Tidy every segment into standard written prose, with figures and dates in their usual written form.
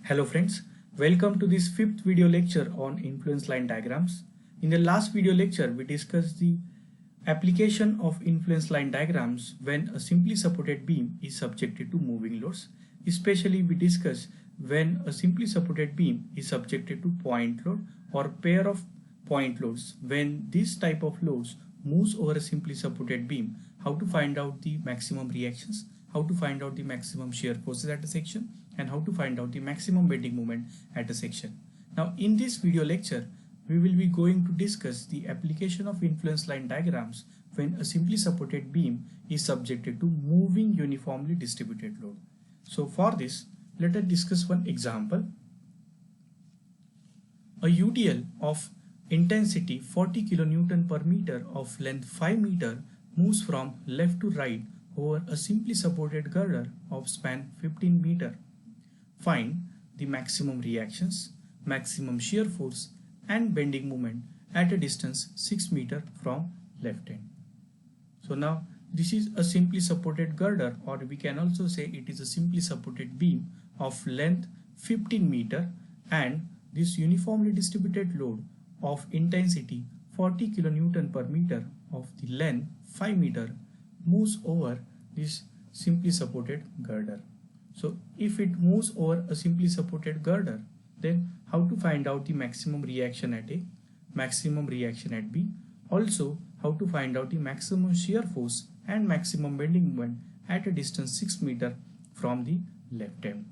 Hello friends, welcome to this fifth video lecture on influence line diagrams. In the last video lecture, we discussed the application of influence line diagrams when a simply supported beam is subjected to moving loads. Especially we discussed when a simply supported beam is subjected to point load or pair of point loads. When this type of loads moves over a simply supported beam, how to find out the maximum reactions, how to find out the maximum shear forces at a section, and how to find out the maximum bending moment at a section. Now in this video lecture, we will be going to discuss the application of influence line diagrams when a simply supported beam is subjected to moving uniformly distributed load. So for this, let us discuss one example. A UDL of intensity 40 kN per meter of length 5 meter moves from left to right over a simply supported girder of span 15 meter. Find the maximum reactions, maximum shear force and bending moment at a distance 6 meter from left end. So now this is a simply supported girder, or we can also say it is a simply supported beam of length 15 meter, and this uniformly distributed load of intensity 40 kN per meter of the length 5 meter moves over this simply supported girder. So if it moves over a simply supported girder, then how to find out the maximum reaction at A, maximum reaction at B, also how to find out the maximum shear force and maximum bending moment at a distance 6 meter from the left end.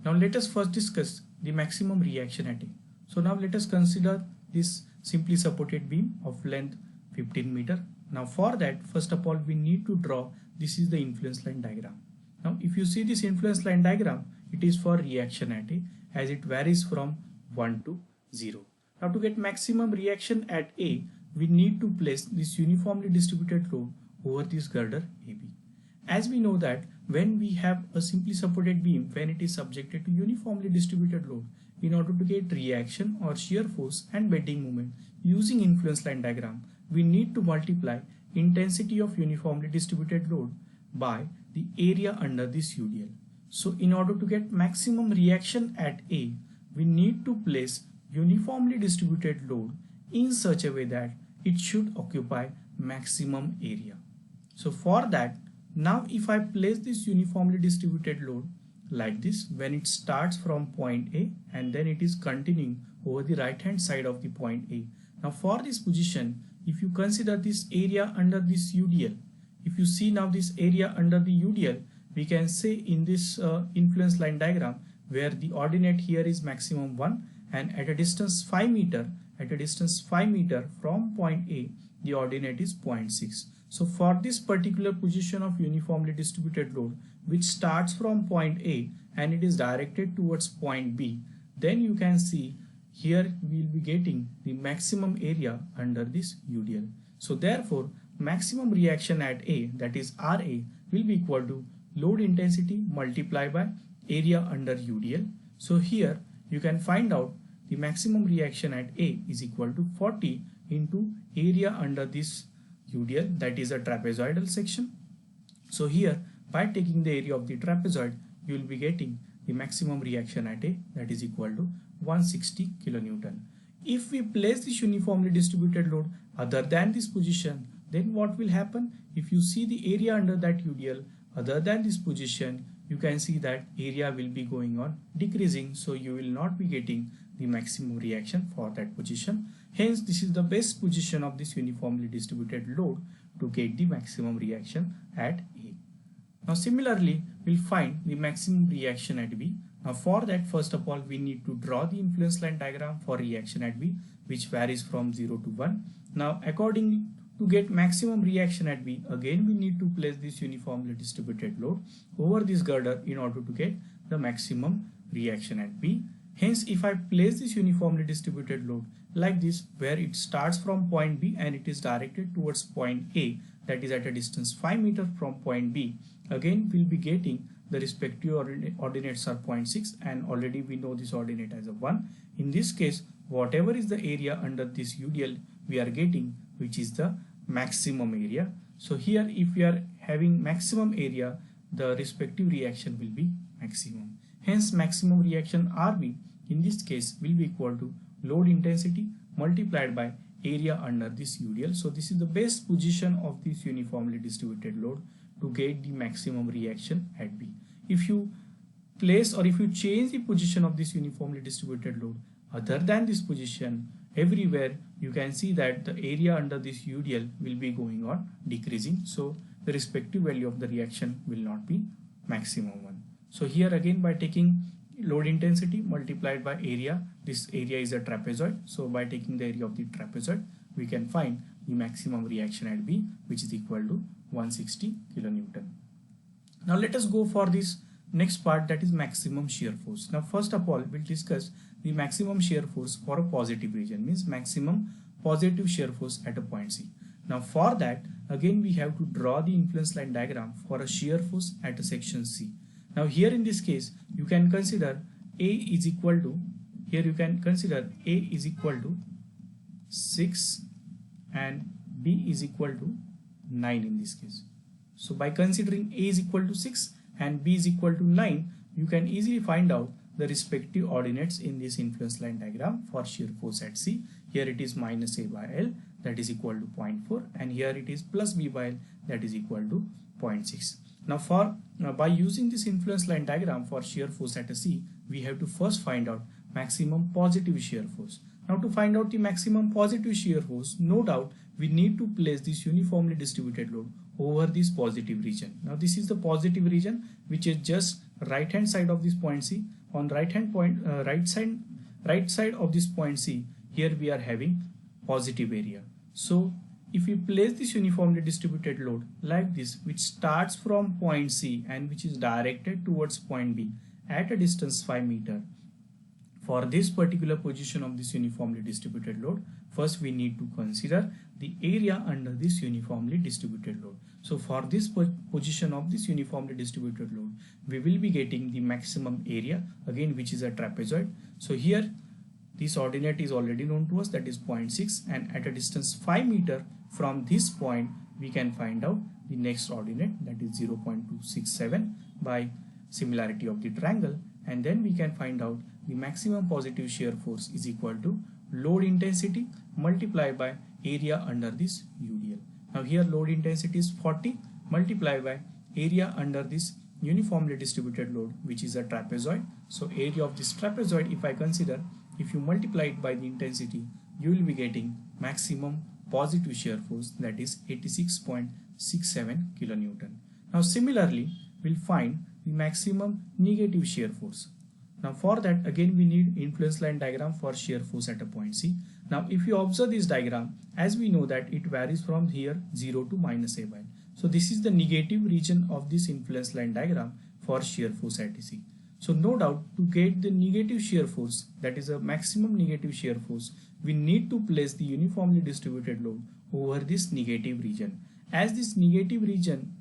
Now let us first discuss the maximum reaction at A. So now let us consider this simply supported beam of length 15 meter. Now for that, first of all, we need to draw, this is the influence line diagram. Now if you see this influence line diagram, it is for reaction at A, as it varies from 1 to 0. Now to get maximum reaction at A, we need to place this uniformly distributed load over this girder AB. As we know that when we have a simply supported beam, when it is subjected to uniformly distributed load, in order to get reaction or shear force and bending moment using influence line diagram, we need to multiply intensity of uniformly distributed load by the area under this UDL. So in order to get maximum reaction at A, we need to place uniformly distributed load in such a way that it should occupy maximum area. So for that, now if I place this uniformly distributed load like this, when it starts from point A and then it is continuing over the right hand side of the point A. Now for this position, if you consider this area under this UDL, if you see now this area under the UDL, we can say in this influence line diagram where the ordinate here is maximum 1 and at a distance 5 meter, from point A, the ordinate is 0.6. So for this particular position of uniformly distributed load which starts from point A and it is directed towards point B, then you can see here we will be getting the maximum area under this UDL. So therefore maximum reaction at A, that is RA, will be equal to load intensity multiplied by area under UDL. So here you can find out the maximum reaction at A is equal to 40 into area under this UDL, that is a trapezoidal section. So here by taking the area of the trapezoid, you will be getting the maximum reaction at A, that is equal to 160 kilonewton. If we place this uniformly distributed load other than this position, then what will happen? If you see the area under that UDL other than this position, you can see that area will be going on decreasing, so you will not be getting the maximum reaction for that position. Hence this is the best position of this uniformly distributed load to get the maximum reaction at A. Now similarly, we'll find the maximum reaction at B. Now for that, first of all, we need to draw the influence line diagram for reaction at B, which varies from 0 to 1. Now accordingly, to get maximum reaction at B, again we need to place this uniformly distributed load over this girder in order to get the maximum reaction at B. Hence if I place this uniformly distributed load like this, where it starts from point B and it is directed towards point A, that is at a distance 5 meter from point B, again we'll be getting the respective ordinates are 0.6 and already we know this ordinate as a 1. In this case, whatever is the area under this UDL we are getting, which is the maximum area. So here if we are having maximum area, the respective reaction will be maximum. Hence maximum reaction RB in this case will be equal to load intensity multiplied by area under this UDL. So this is the best position of this uniformly distributed load to get the maximum reaction at B. If you place or if you change the position of this uniformly distributed load other than this position, everywhere you can see that the area under this UDL will be going on decreasing. So the respective value of the reaction will not be maximum one. So here again, by taking load intensity multiplied by area, this area is a trapezoid. So by taking the area of the trapezoid, we can find the maximum reaction at B, which is equal to 160 kilonewton. Now let us go for this next part, that is maximum shear force. Now first of all, we'll discuss the maximum shear force for a positive region, means maximum positive shear force at a point C. Now for that, again we have to draw the influence line diagram for a shear force at a section C. Now here in this case, you can consider A is equal to, here you can consider A is equal to 6 and B is equal to 9 in this case. So by considering A is equal to 6 and B is equal to 9, you can easily find out the respective ordinates in this influence line diagram for shear force at C. Here it is minus A by L, that is equal to 0.4, and here it is plus B by L, that is equal to 0.6. Now by using this influence line diagram for shear force at a C, we have to first find out maximum positive shear force. Now to find out the maximum positive shear force, no doubt we need to place this uniformly distributed load over this positive region. Now this is the positive region, which is just right hand side of this point C. On right side of this point C, here we are having positive area. So if we place this uniformly distributed load like this, which starts from point C and which is directed towards point B at a distance 5 meter, for this particular position of this uniformly distributed load, first we need to consider the area under this uniformly distributed load. So for this position of this uniformly distributed load, we will be getting the maximum area, again which is a trapezoid. So here this ordinate is already known to us, that is 0.6, and at a distance 5 meter from this point we can find out the next ordinate, that is 0.267 by similarity of the triangle, and then we can find out the maximum positive shear force is equal to load intensity multiplied by area under this UDL. Now here load intensity is 40 multiplied by area under this uniformly distributed load, which is a trapezoid. So area of this trapezoid, if I consider, if you multiply it by the intensity, you will be getting maximum positive shear force, that is 86.67 kilonewton. Now similarly, we'll find the maximum negative shear force. Now for that, again we need influence line diagram for shear force at a point C. Now if you observe this diagram, as we know that it varies from here 0 to minus A by L. So this is the negative region of this influence line diagram for shear force at C. So no doubt, to get the negative shear force, that is a maximum negative shear force, we need to place the uniformly distributed load over this negative region. As this negative region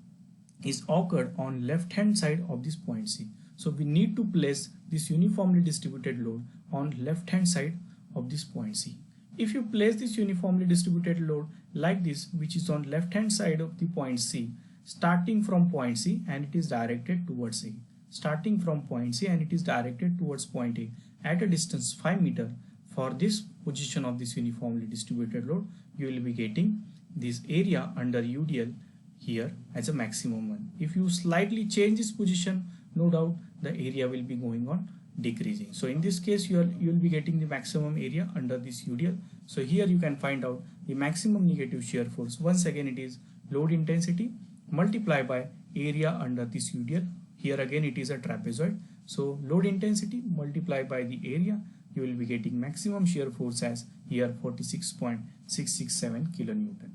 is occurred on left hand side of this point C, so we need to place this uniformly distributed load on left hand side of this point C. If you place this uniformly distributed load like this, which is on left hand side of the point C, starting from point C and it is directed towards A. Starting from point C and it is directed towards point A at a distance 5 meter, for this position of this uniformly distributed load, you will be getting this area under UDL here as a maximum one. If you slightly change this position, no doubt the area will be going on decreasing. So in this case, you will be getting the maximum area under this UDL. So here you can find out the maximum negative shear force. Once again, it is load intensity multiplied by area under this UDL. Here again it is a trapezoid. So load intensity multiplied by the area, you will be getting maximum shear force as here 46.667 kilonewton.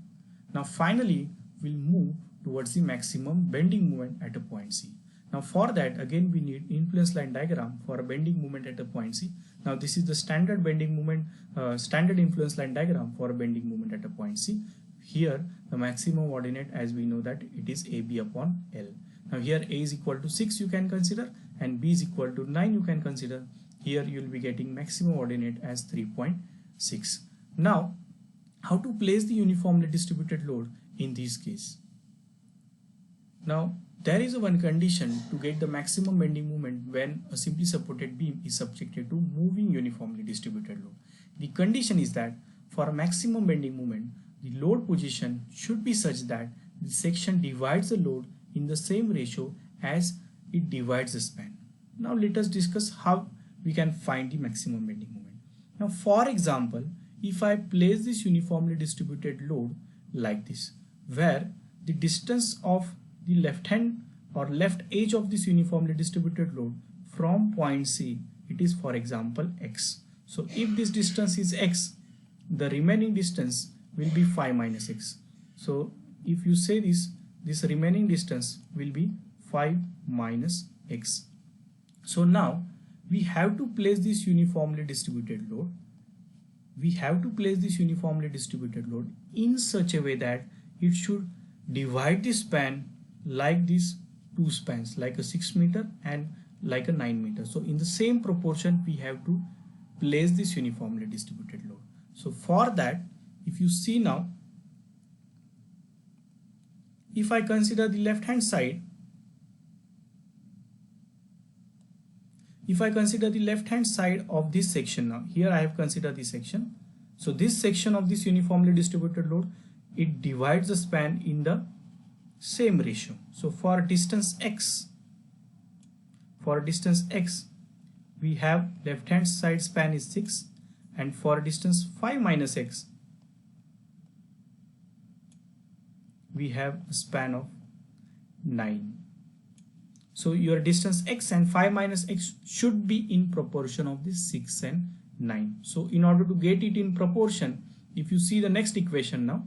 Now finally, we'll move towards the maximum bending moment at a point C. Now for that, again we need influence line diagram for a bending moment at a point C. Now this is the standard bending moment, standard influence line diagram for a bending moment at a point C. Here the maximum ordinate, as we know that it is AB upon L. Now here A is equal to 6 you can consider, and B is equal to 9 you can consider. Here you will be getting maximum ordinate as 3.6. Now how to place the uniformly distributed load in this case? Now there is one condition to get the maximum bending moment when a simply supported beam is subjected to moving uniformly distributed load. The condition is that for a maximum bending moment, the load position should be such that the section divides the load in the same ratio as it divides the span. Now let us discuss how we can find the maximum bending moment. Now for example, if I place this uniformly distributed load like this, where the distance of the left hand or left edge of this uniformly distributed load from point C, it is for example x. So if this distance is x, the remaining distance will be phi minus x. So if you say this remaining distance will be phi minus x. So now we have to place this uniformly distributed load. We have to place this uniformly distributed load in such a way that it should divide the span like these two spans, like a 6 meter and like a 9 meter. So in the same proportion we have to place this uniformly distributed load. So for that, if you see now, if I consider the left hand side, if I consider the left hand side of this section, now here I have considered this section. So this section of this uniformly distributed load, it divides the span in the same ratio. So for distance x, we have left hand side span is 6, and for distance phi minus x, we have a span of 9. So your distance x and phi minus x should be in proportion of this 6 and 9. So in order to get it in proportion, if you see the next equation now,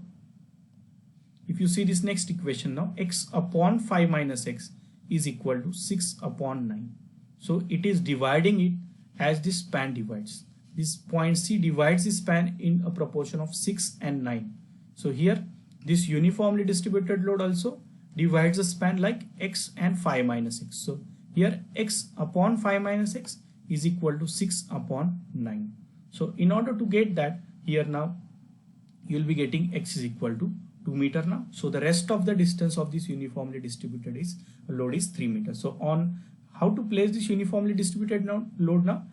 if you see this next equation now, x upon phi minus x is equal to 6 upon 9. So it is dividing it as this span divides. This point C divides the span in a proportion of 6 and 9. So here this uniformly distributed load also divides the span like x and phi minus x. So here x upon phi minus x is equal to 6 upon 9. So in order to get that, here now you will be getting x is equal to 2 meter now. So the rest of the distance of this uniformly distributed load is 3 meters. So on how to place this uniformly distributed load now,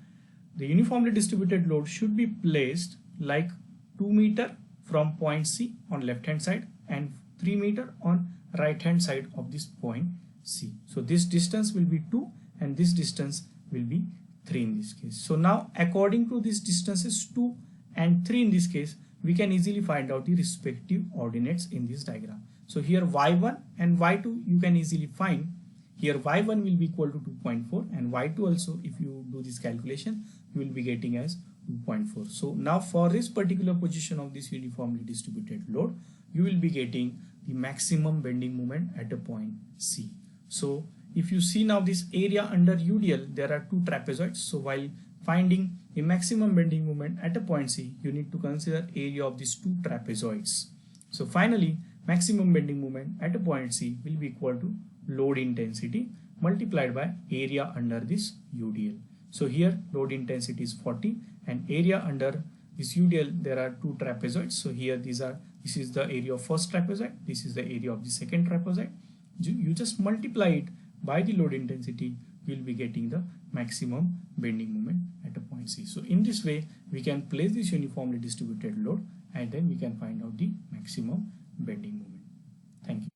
the uniformly distributed load should be placed like 2 meter from point C on left hand side and 3 meter on right hand side of this point C. So this distance will be 2 and this distance will be 3 in this case. So now according to these distances 2 and 3 in this case, we can easily find out the respective ordinates in this diagram. So here y1 and y2 you can easily find. Here y1 will be equal to 2.4 and y2 also, if you do this calculation, you will be getting as 2.4. So now for this particular position of this uniformly distributed load, you will be getting the maximum bending moment at a point C. So if you see now this area under UDL, there are two trapezoids. So while finding the maximum bending moment at a point C, you need to consider area of these two trapezoids. So finally, maximum bending moment at a point C will be equal to load intensity multiplied by area under this UDL. So here load intensity is 40 and area under this UDL, there are two trapezoids. So here this is the area of first trapezoid, this is the area of the second trapezoid. You just multiply it by the load intensity, you will be getting the maximum bending moment at a point C. So in this way, we can place this uniformly distributed load and then we can find out the maximum bending moment. Thank you.